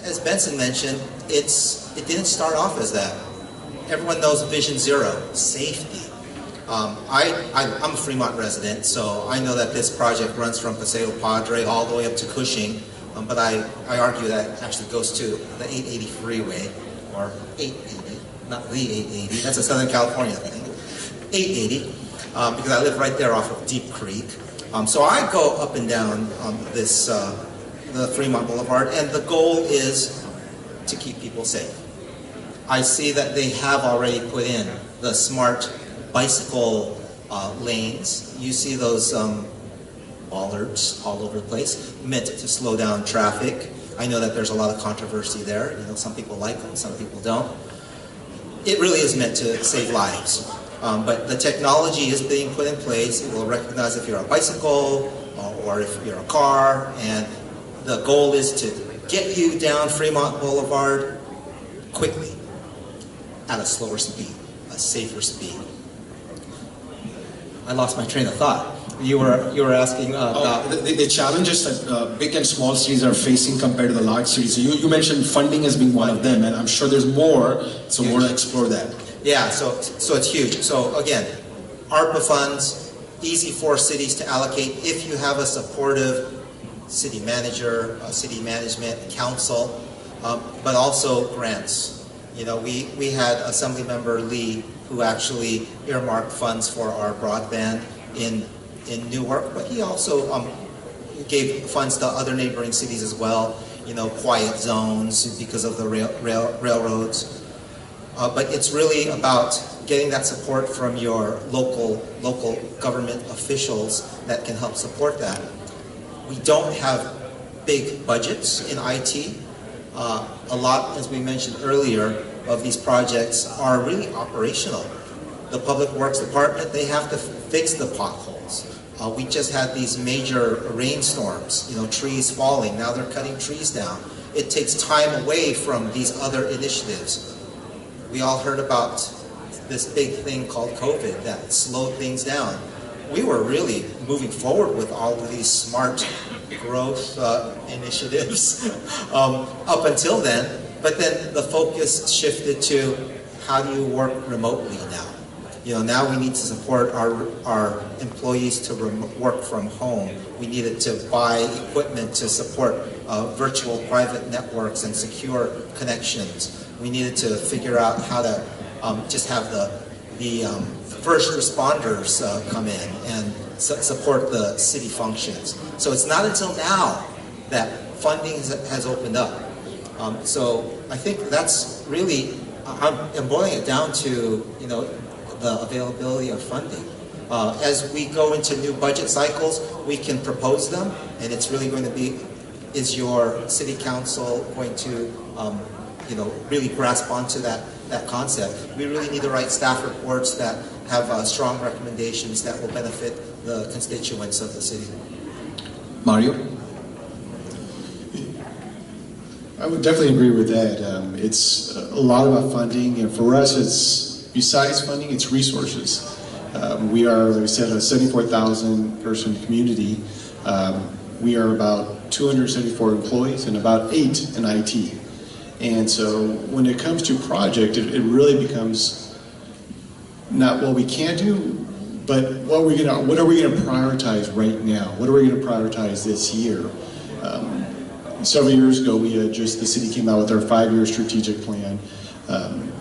as Benson mentioned, it didn't start off as that. Everyone knows Vision Zero, safety. I'm a Fremont resident, so I know that this project runs from Paseo Padre all the way up to Cushing, but I argue that it actually goes to the 880 freeway, or 880, not the 880, that's a Southern California thing. 880, because I live right there off of Deep Creek. So I go up and down the Fremont Boulevard, and the goal is to keep people safe. I see that they have already put in the smart bicycle lanes. You see those bollards all over the place, meant to slow down traffic. I know that there's a lot of controversy there. Some people like them, some people don't. It really is meant to save lives. But the technology is being put in place. It will recognize if you're a bicycle or if you're a car, and the goal is to get you down Fremont Boulevard quickly, at a slower speed, a safer speed. I lost my train of thought. You were asking about the challenges that big and small cities are facing compared to the large cities. So you mentioned funding as being one of them, and I'm sure there's more, so we want to explore that. Yeah, so it's huge. So again, ARPA funds, easy for cities to allocate if you have a supportive city manager, city management council, but also grants. We had Assembly Member Lee who actually earmarked funds for our broadband in Newark, but he also gave funds to other neighboring cities as well. Quiet zones because of the railroads. But it's really about getting that support from your local government officials that can help support that. We don't have big budgets in IT. A lot, as we mentioned earlier, of these projects are really operational. The Public Works Department, they have to fix the potholes. We just had these major rainstorms, trees falling. Now they're cutting trees down. It takes time away from these other initiatives. We all heard about this big thing called COVID that slowed things down. We were really moving forward with all of these smart growth initiatives up until then, but then the focus shifted to how do you work remotely now? Now we need to support our employees to work from home. We needed to buy equipment to support virtual private networks and secure connections. We needed to figure out how to just have the first responders come in and support the city functions. So it's not until now that funding has opened up. So I think that's really, I'm boiling it down to, you know, the availability of funding. As we go into new budget cycles, we can propose them, and it's really going to be, is your city council going to, you know, really grasp onto that concept? We really need to write staff reports that have strong recommendations that will benefit the constituents of the city. Mario? I would definitely agree with that. It's a lot about funding, and for us, it's besides funding, it's resources. We are, like I said, a 74,000 person community. We are about 274 employees and about 8 in IT. And so when it comes to project, it really becomes not what we can do, but what are we going to prioritize right now? What are we going to prioritize this year? Several years ago, the city came out with our 5-year strategic plan.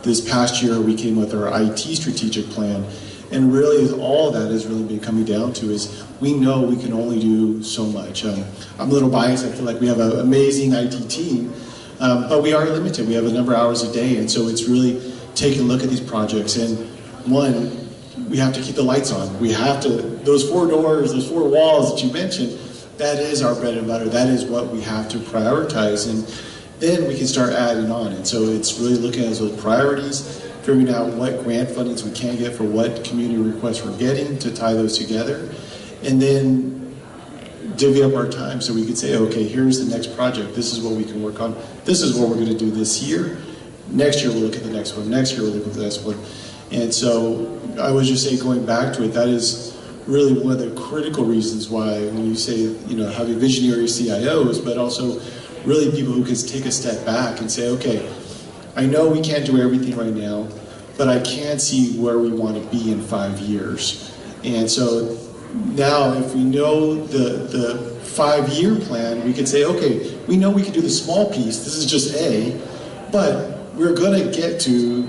This past year, we came with our IT strategic plan. And really, all that has really been coming down to is we know we can only do so much. I'm a little biased. I feel like we have an amazing IT team, but we are limited. We have a number of hours a day, and so it's really taking a look at these projects. And one, we have to keep the lights on. We have to, those 4 doors, those 4 walls that you mentioned, that is our bread and butter. That is what we have to prioritize, and then we can start adding on. And so it's really looking at those priorities, figuring out what grant fundings we can get for what community requests we're getting to tie those together, and then divvy up our time so we could say, okay, here's the next project. This is what we can work on. This is what we're going to do this year. Next year we'll look at the next one. Next year we'll look at the next one. And so I would just say, going back to it, that is really one of the critical reasons why when you say, you know, having visionary CIOs, but also really people who can take a step back and say, okay, I know we can't do everything right now, but I can see where we want to be in 5 years. And so now if we know the 5-year plan, we can say, okay, we know we can do the small piece, this is just A, but we're going to get to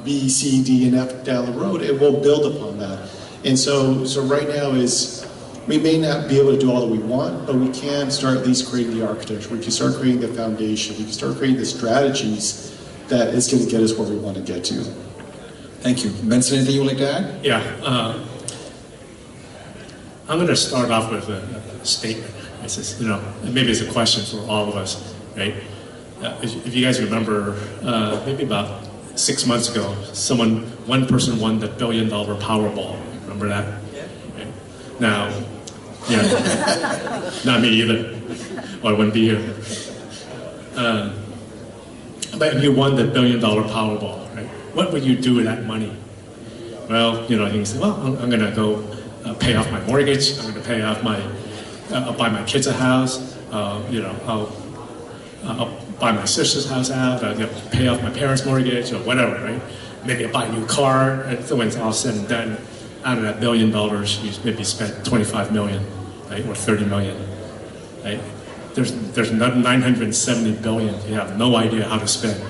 B, C, D, and F down the road, and we'll build upon that. And so right now is, we may not be able to do all that we want, but we can start at least creating the architecture. We can start creating the foundation. We can start creating the strategies that is going to get us where we want to get to. Thank you. Benson, anything you would like to add? Yeah. I'm going to start off with a statement. It's just, you know, maybe it's a question for all of us, right? If you guys remember, maybe about 6 months ago, one person won the $1 billion Powerball. Remember that? Yeah. Right? Now, yeah, not me either, or I wouldn't be here. But if you won the $1 billion Powerball, right? What would you do with that money? Well, you know, you can say, well, I'm going to go pay off my mortgage. I'm going to pay off I'll buy my kids a house. You know, I'll buy my sister's house out. I'll pay off my parents' mortgage or whatever, right? Maybe I'll buy a new car. And so when it's all said and done, out of that $1 billion, you maybe spent $25 million, right, or $30 million, right? There's 970 billion you have no idea how to spend.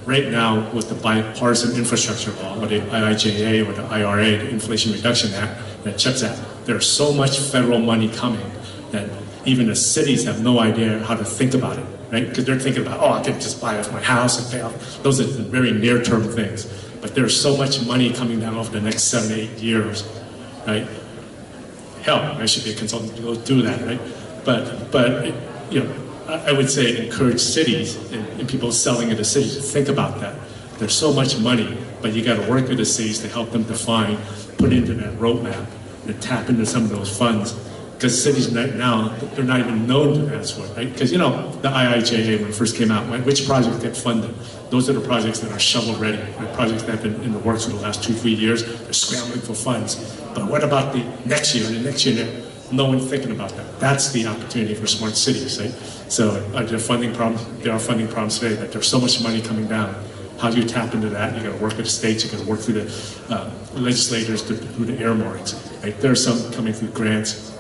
Right now, with the bipartisan infrastructure law, or the IIJA, or the IRA, the Inflation Reduction Act, that CHIPS Act, there's so much federal money coming that even the cities have no idea how to think about it, right? Because they're thinking about, oh, I can just buy off my house and pay off. Those are very near-term things. But there's so much money coming down over the next 7 to 8 years, right? Hell, I should be a consultant to go do that, right? But you know, I would say encourage cities and people selling in the cities to think about that. There's so much money, but you got to work with the cities to help them define, put into that roadmap, and tap into some of those funds. Because cities right now, they're not even known to ask for it, right? Because, you know, the IIJA, when it first came out, which projects get funded? Those are the projects that are shovel-ready, right? Projects that have been in the works for the last 2-3 years. They're scrambling for funds. But what about the next year, the next year? No one's thinking about that. That's the opportunity for smart cities, right? So are there funding problems? There are funding problems today, but there's so much money coming down. How do you tap into that? You got to work with the states. You got to work through the legislators through the earmarks, right? There's some coming through grants,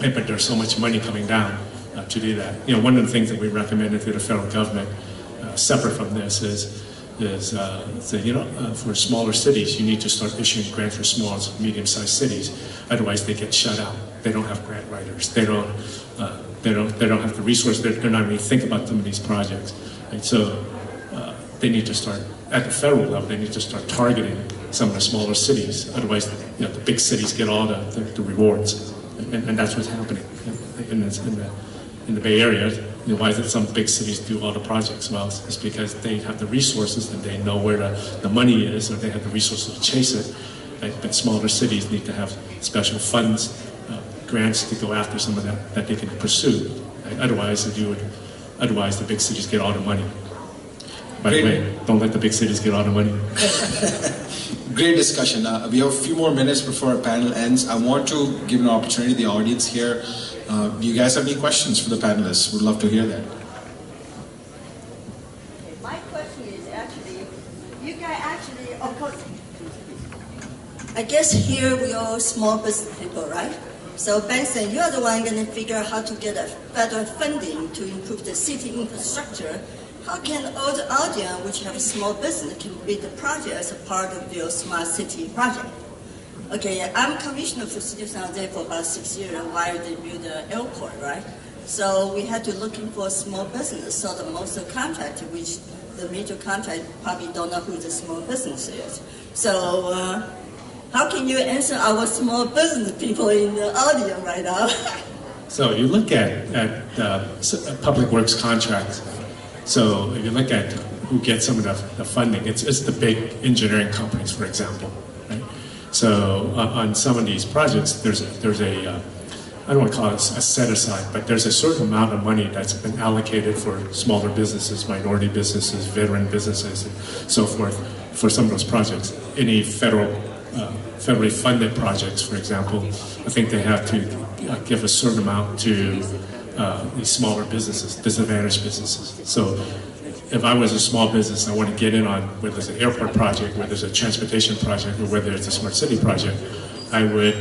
right? But there's so much money coming down to do that. You know, one of the things that we recommended to the federal government, separate from this, is is that, for smaller cities, you need to start issuing grants for small and medium-sized cities. Otherwise, they get shut out. They don't have grant writers. They don't have the resources. They're not really thinking about some of these projects. And so they need to start at the federal level. They need to start targeting some of the smaller cities. Otherwise, the big cities get all the rewards, and that's what's happening in the Bay Area. Why is it some big cities do all the projects? Well, it's because they have the resources and they know where the money is, or they have the resources to chase it. But smaller cities need to have special funds, grants to go after some of that they can pursue. Otherwise, the big cities get all the money. By the way, don't let the big cities get all the money. Great discussion. We have a few more minutes before our panel ends. I want to give an opportunity to the audience here. Do you guys have any questions for the panelists? We'd love to hear that. My question is actually, you guys actually, of course, I guess here we are small business people, right? So Benson, you are the one going to figure out how to get a federal funding to improve the city infrastructure. How can all the audience which have a small business can read the project as a part of your smart city project? Okay, I'm commissioner for City of San Jose for about 6 years while they built the airport, right? So we had to looking for a small business. So the most of the contract, which the major contract probably don't know who the small business is. So how can you answer our small business people in the audience right now? So you look at public works contracts. So if you look at who gets some of the funding, it's the big engineering companies, for example. Right? So on some of these projects, there's a I don't want to call it a set aside, but there's a certain amount of money that's been allocated for smaller businesses, minority businesses, veteran businesses, and so forth for some of those projects. Any federally funded projects, for example, I think they have to give a certain amount to these smaller businesses, disadvantaged businesses. So if I was a small business, I want to get in on whether it's an airport project, whether it's a transportation project, or whether it's a smart city project, I would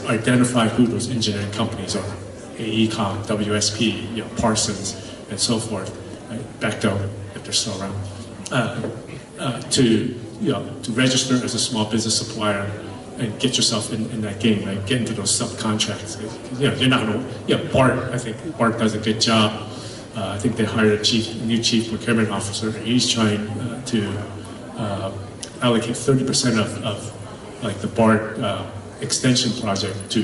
identify who those engineering companies are, AECOM, WSP, Parsons, and so forth, right? Bechtel, if they're still around, to register as a small business supplier and get yourself in that game, right? Get into those subcontracts. You're not going to, Bart, I think Bart does a good job. I think they hired a new chief procurement officer. He's trying to allocate 30% of like the Bart extension project to,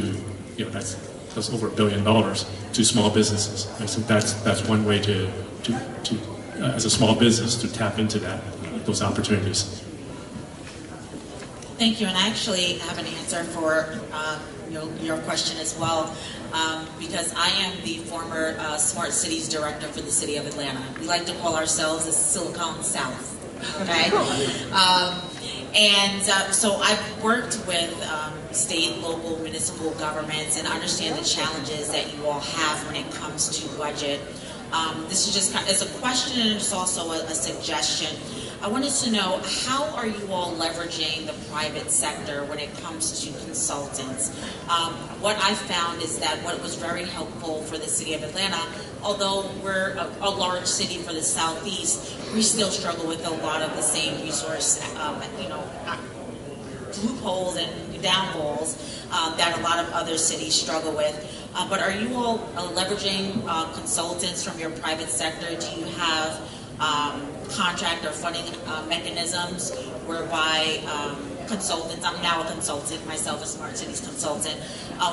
that's over $1 billion to small businesses. Right? So that's one way to as a small business to tap into those opportunities. Thank you, and I actually have an answer for your question as well, because I am the former Smart Cities Director for the City of Atlanta. We like to call ourselves the Silicon South, okay? So I've worked with state, local, municipal governments and understand the challenges that you all have when it comes to budget. This is just it's a question and it's also a suggestion. I wanted to know, how are you all leveraging the private sector when it comes to consultants? What I found is that what was very helpful for the City of Atlanta, although we're a large city for the Southeast, we still struggle with a lot of the same resource, loopholes and downfalls that a lot of other cities struggle with. But are you all leveraging consultants from your private sector? Do you have contract or funding mechanisms whereby consultants, I'm now a consultant, myself a Smart Cities consultant,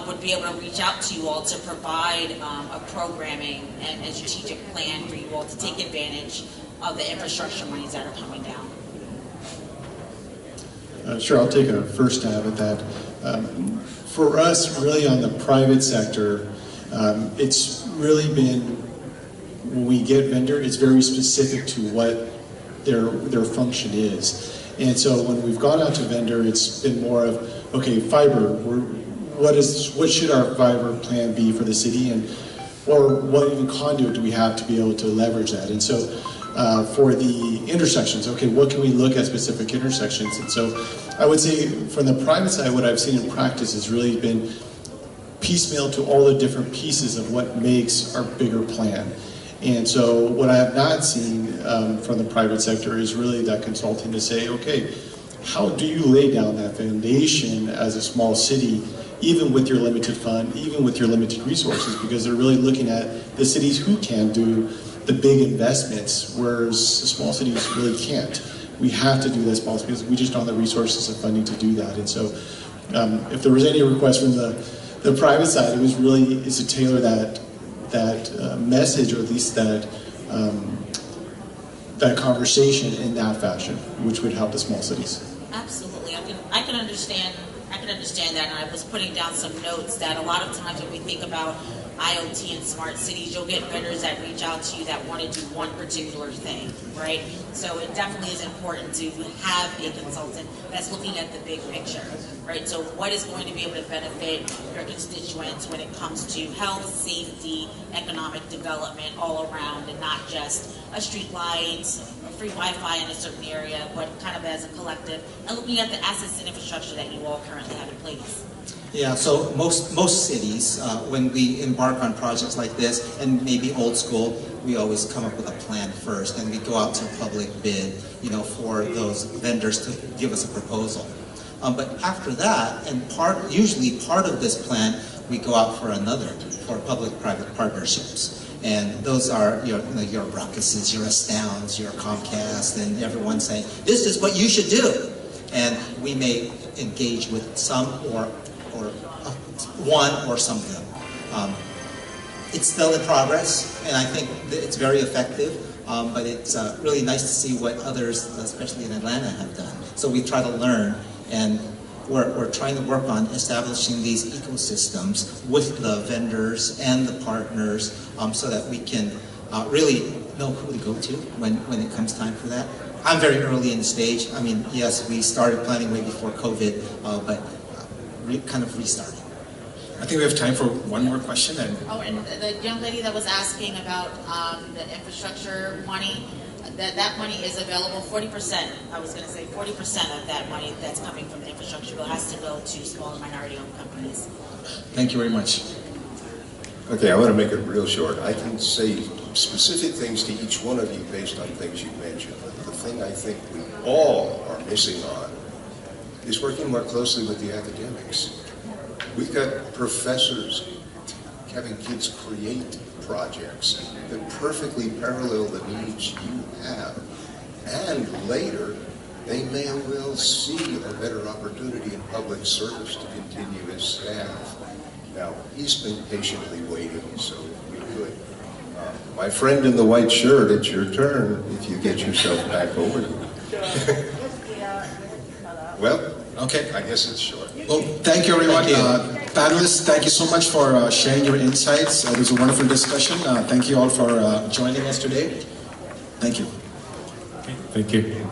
would be able to reach out to you all to provide a programming and a strategic plan for you all to take advantage of the infrastructure monies that are coming down? Sure, I'll take a first stab at that. For us, really on the private sector, it's really been, when we get vendor, it's very specific to what their function is. And so when we've gone out to vendor, it's been more of, okay, fiber, what should our fiber plan be for the city, or what even conduit do we have to be able to leverage that? And so for the intersections, okay, what can we look at specific intersections? And so I would say from the private side, what I've seen in practice has really been piecemeal to all the different pieces of what makes our bigger plan. And so what I have not seen from the private sector is really that consulting to say, okay, how do you lay down that foundation as a small city, even with your limited fund, even with your limited resources, because they're really looking at the cities who can do the big investments, whereas the small cities really can't. We have to do that small because we just don't have the resources and funding to do that. And so if there was any request from the private side, it was really is to tailor that message, or at least that that conversation in that fashion, which would help the small cities. Absolutely, I can understand. I can understand that, and I was putting down some notes that a lot of times when we think about IoT and smart cities, you'll get vendors that reach out to you that want to do one particular thing, right? So it definitely is important to have a consultant that's looking at the big picture, right? So what is going to be able to benefit your constituents when it comes to health, safety, economic development all around, and not just a street light, a free Wi-Fi in a certain area, but kind of as a collective, and looking at the assets and infrastructure that you all currently have in place. Yeah, so most cities, when we embark on projects like this, and maybe old school, we always come up with a plan first, and we go out to public bid, for those vendors to give us a proposal. But after that, and usually part of this plan, we go out for public-private partnerships. And those are your Ruckuses, your Astounds, your Comcast, and everyone saying, this is what you should do. And we may engage with some or one or some of them. It's still in progress, and I think that it's very effective, but it's really nice to see what others, especially in Atlanta, have done. So we try to learn, and we're trying to work on establishing these ecosystems with the vendors and the partners so that we can really know who to go to when it comes time for that. I'm very early in the stage. I mean, yes, we started planning way before COVID, but kind of restarting. I think we have time for one more question. And the young lady that was asking about the infrastructure money, that money is available. 40%, I was going to say 40% of that money that's coming from the infrastructure bill has to go to small and minority-owned companies. Thank you very much. Okay, I want to make it real short. I can say specific things to each one of you based on things you mentioned, but the thing I think we all are missing on is working more closely with the academics. We've got professors having kids create projects that perfectly parallel the needs you have, and later they may well see a better opportunity in public service to continue as staff. Now, he's been patiently waiting, so we could. My friend in the white shirt, it's your turn if you get yourself back over here. Well, okay, I guess it's short. Well, thank you, everyone. Panelists, thank you so much for sharing your insights. It was a wonderful discussion. Thank you all for joining us today. Thank you. Thank you.